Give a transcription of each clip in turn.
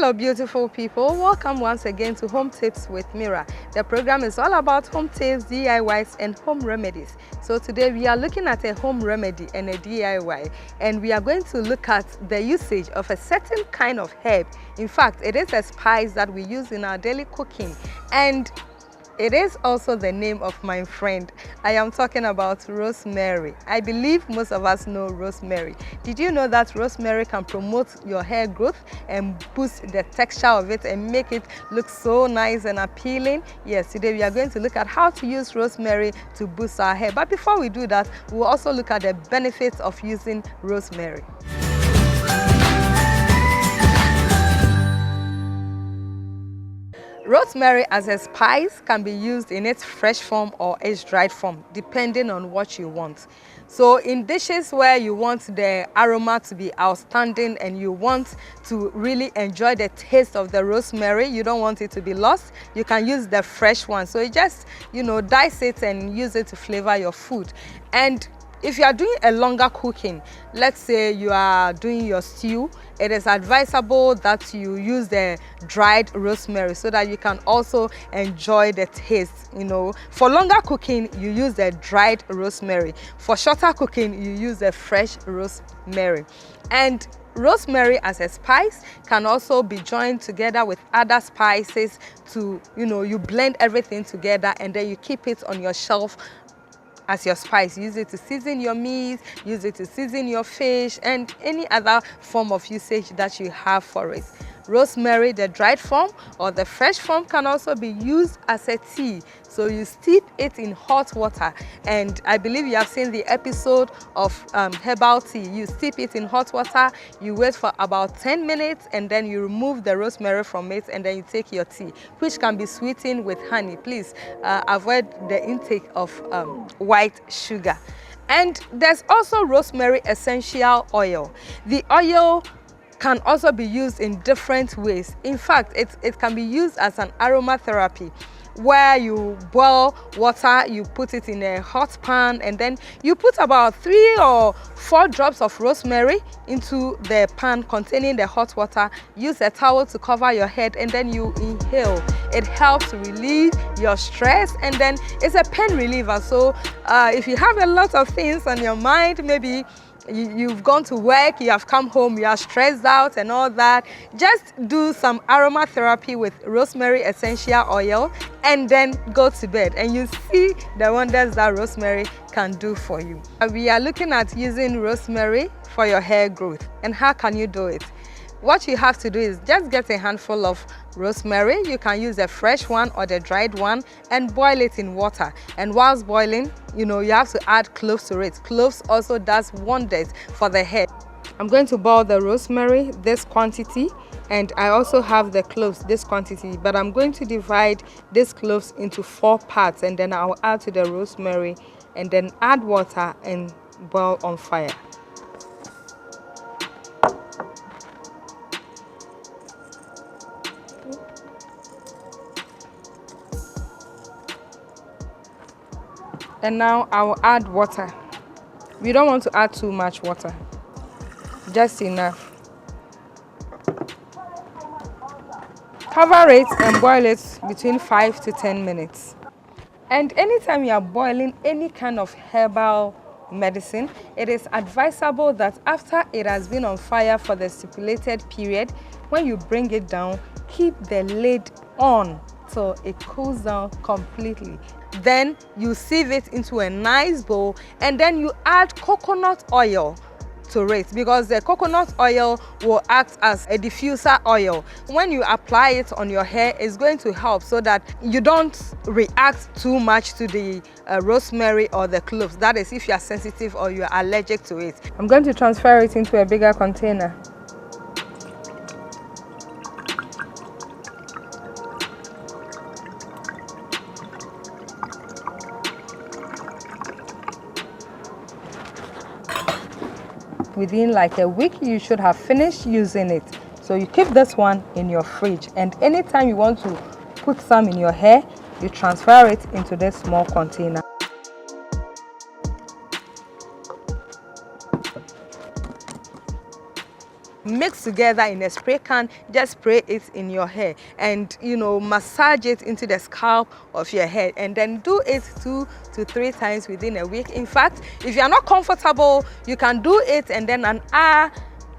Hello beautiful people, welcome once again to Home Tips with Mira. The program is all about home tips, DIYs and home remedies. So today we are looking at a home remedy and a DIY, and we are going to look at the usage of a certain kind of herb. In fact, it is a spice that we use in our daily cooking, and it is also the name of my friend. I am talking about rosemary. I believe most of us know rosemary. Did you know that rosemary can promote your hair growth and boost the texture of it and make it look so nice and appealing? Yes, today we are going to look at how to use rosemary to boost our hair. But before we do that, we'll also look at the benefits of using rosemary. Rosemary as a spice can be used in its fresh form or its dried form, depending on what you want. So in dishes where you want the aroma to be outstanding and you want to really enjoy the taste of the rosemary, you don't want it to be lost, you can use the fresh one. So you just, dice it and use it to flavor your food. And if you are doing a longer cooking, let's say you are doing your stew, it is advisable that you use the dried rosemary so that you can also enjoy the taste. For longer cooking, you use the dried rosemary. For shorter cooking, you use the fresh rosemary. And rosemary as a spice can also be joined together with other spices to, you blend everything together and then you keep it on your shelf as your spice. Use it to season your meat, use it to season your fish, and any other form of usage that you have for it. Rosemary, the dried form or the fresh form, can also be used as a tea. So you steep it in hot water, and I believe you have seen the episode of herbal tea. You steep it in hot water, you wait for about 10 minutes, and then you remove the rosemary from it, and then you take your tea, which can be sweetened with honey. Please avoid the intake of white sugar. And there's also rosemary essential oil. The oil can also be used in different ways. In fact, it can be used as an aromatherapy, where you boil water, you put it in a hot pan, and then you put about 3 or 4 drops of rosemary into the pan containing the hot water. Use a towel to cover your head, and then you inhale. It helps to relieve your stress, and then it's a pain reliever. So if you have a lot of things on your mind, maybe you've gone to work, you have come home, you are stressed out and all that, just do some aromatherapy with rosemary essential oil and then go to bed, and you see the wonders that rosemary can do for you. We are looking at using rosemary for your hair growth. And how can you do it? What you have to do is just get a handful of rosemary. You can use the fresh one or the dried one and boil it in water. And whilst boiling, you have to add cloves to it. Cloves also does wonders for the hair. I'm going to boil the rosemary this quantity, and I also have the cloves this quantity, but I'm going to divide these cloves into 4 parts, and then I'll add to the rosemary and then add water and boil on fire. And now I will add water. We don't want to add too much water, just enough. Cover it and boil it between 5 to 10 minutes. And anytime you are boiling any kind of herbal medicine, it is advisable that after it has been on fire for the stipulated period, when you bring it down, keep the lid on till it cools down completely. Then you sieve it into a nice bowl, and then you add coconut oil to it, because the coconut oil will act as a diffuser oil. When you apply it on your hair, it's going to help so that you don't react too much to the rosemary or the cloves. That is if you are sensitive or you are allergic to it. I'm going to transfer it into a bigger container. Within like a week, you should have finished using it. So you keep this one in your fridge, and anytime you want to put some in your hair, you transfer it into this small container. mixed together in a spray can. Just spray it in your hair and, you know, massage it into the scalp of your head, and then do it 2 to 3 times within a week. In fact, if you are not comfortable, you can do it and then an hour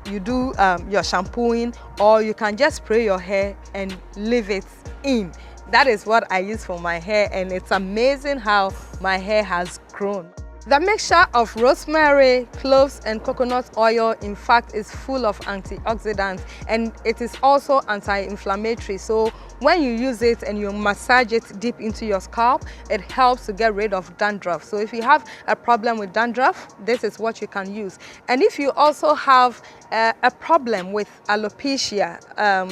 you do your shampooing, or you can just spray your hair and leave it in. That is what I use for my hair, and it's amazing how my hair has grown. The mixture of rosemary, cloves and coconut oil in fact is full of antioxidants, and it is also anti-inflammatory. So when you use it and you massage it deep into your scalp, it helps to get rid of dandruff. So if you have a problem with dandruff, this is what you can use. And if you also have a problem with alopecia,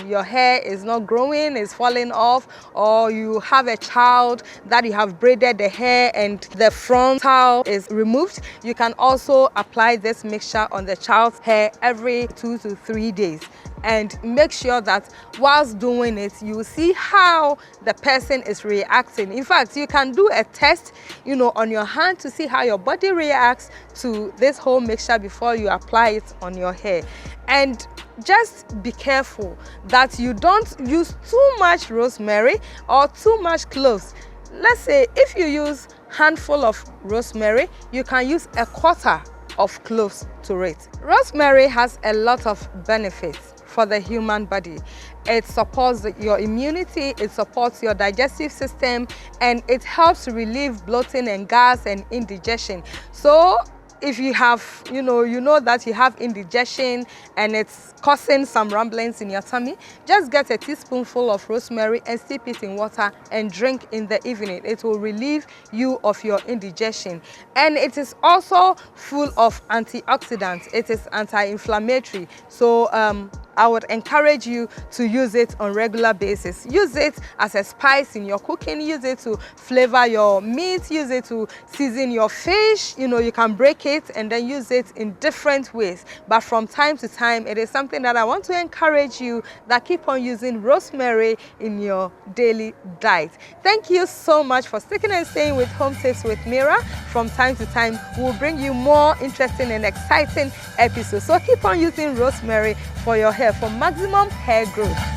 your hair is not growing, is falling off, or you have a child that you have braided the hair and the frontal is removed, you can also apply this mixture on the child's hair every 2 to 3 days. And make sure that whilst doing it, you see how the person is reacting. In fact, you can do a test, you know, on your hand to see how your body reacts to this whole mixture before you apply it on your hair. And just be careful that you don't use too much rosemary or too much cloves. Let's say if you use handful of rosemary, you can use a quarter of cloves to it. Rosemary has a lot of benefits for the human body. It supports your immunity, it supports your digestive system, and it helps to relieve bloating and gas and indigestion. So if you have, you know that you have indigestion and it's causing some rumblings in your tummy, just get a teaspoonful of rosemary and steep it in water and drink in the evening. It will relieve you of your indigestion. And it is also full of antioxidants. It is anti-inflammatory. So I would encourage you to use it on a regular basis. Use it as a spice in your cooking, use it to flavor your meat, use it to season your fish. You know, you can break it and then use it in different ways. But from time to time, it is something that I want to encourage you that keep on using rosemary in your daily diet. Thank you so much for sticking and staying with Home Tips with Mira. From time to time, we'll bring you more interesting and exciting episodes. So keep on using rosemary for your hair for maximum hair growth.